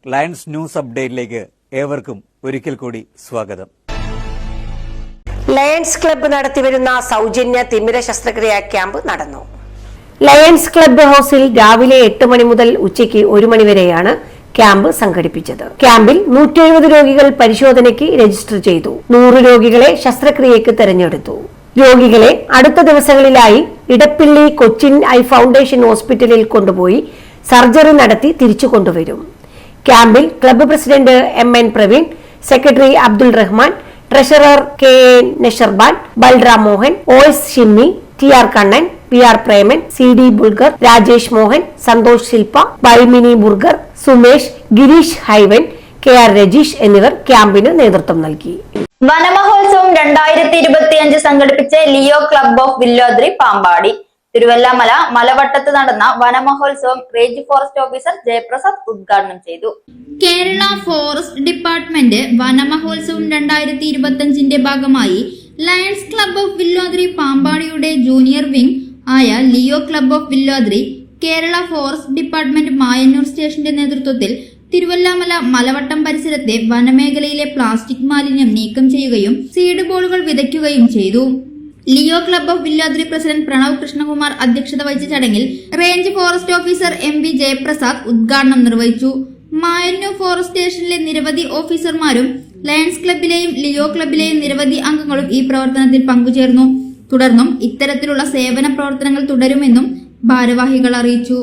Lions news അപ്ഡേറ്റിലേക്ക് ഏവർക്കും ഒരിക്കൽ കൂടി സ്വാഗതം. ലയൺസ് ക്ലബ്ബ് നടത്തിവരുന്ന സൗജന്യ തിമിര ശസ്ത്രക്രിയാ ക്യാമ്പ് നടന്നു. ലയൺസ് ക്ലബ്ബ് ഹൌസിൽ രാവിലെ 8 മണി മുതൽ ഉച്ചയ്ക്ക് 1 മണി വരെയാണ് ക്യാമ്പ് സംഘടിപ്പിച്ചത്. ക്യാമ്പിൽ 170 രോഗികൾ പരിശോധനയ്ക്ക് രജിസ്റ്റർ ചെയ്തു. 100 രോഗികളെ ശസ്ത്രക്രിയയ്ക്ക് തെരഞ്ഞെടുത്തു. രോഗികളെ അടുത്ത ദിവസങ്ങളിലായി ഇടപ്പിള്ളി കൊച്ചിൻ ഐ ഫൗണ്ടേഷൻ ഹോസ്പിറ്റലിൽ കൊണ്ടുപോയി സർജറി നടത്തി തിരിച്ചു കൊണ്ടുവരും. ക്യാമ്പിൽ club president MN Praveen, secretary Abdul Rahman, treasurer KA Nasharban, Balram Mohan, OS Shimmi, TR Kannan, PR Preman, CD ബുൾഗർ, രാജേഷ് മോഹൻ, സന്തോഷ് ശില്പ, ബൈമിനി ബുർഗർ, സുമേഷ്, ഗിരീഷ് ഹൈവൻ, KR രജീഷ് എന്നിവർ ക്യാമ്പിന് നേതൃത്വം നൽകി. വനമഹോത്സവം 2025 സംഘടിപ്പിച്ച ലിയോ ക്ലബ് ഓഫ് വില്ലോദ്രി പാമ്പാടി. തിരുവല്ലാമല മലവട്ടത്ത് നടന്ന Vanamahotsavam range forest officer Jayaprasad ഉദ്ഘാടനം ചെയ്തു. കേരള ഫോറസ്റ്റ് ഡിപ്പാർട്ട്മെന്റ് വനമഹോത്സവം 2025ന്റെ ഭാഗമായി ലയൺസ് ക്ലബ് ഓഫ് വില്ലോദ്രി പാമ്പാടിയുടെ ജൂനിയർ വിംഗ് ആയ Leo club of Villodri, Kerala forest department Mayannur സ്റ്റേഷന്റെ നേതൃത്വത്തിൽ തിരുവല്ലാമല മലവട്ടം പരിസരത്തെ വനമേഖലയിലെ പ്ലാസ്റ്റിക് മാലിന്യം നീക്കം ചെയ്യുകയും സീഡ് ബോളുകൾ വിതയ്ക്കുകയും ചെയ്തു. Leo club of Villodri president Pranav Krishnakumar അധ്യക്ഷത വഹിച്ച ചടങ്ങിൽ range forest officer MV Jayaprasad ഉദ്ഘാടനം നിർവഹിച്ചു. മായന്നൂർ ഫോറസ്റ്റ് സ്റ്റേഷനിലെ നിരവധി ഓഫീസർമാരും ലയൺസ് ക്ലബിലെയും ലിയോ ക്ലബിലെയും നിരവധി അംഗങ്ങളും ഈ പ്രവർത്തനത്തിൽ പങ്കുചേർന്നു. തുടർന്നും ഇത്തരത്തിലുള്ള സേവന പ്രവർത്തനങ്ങൾ തുടരുമെന്നും ഭാരവാഹികൾ അറിയിച്ചു.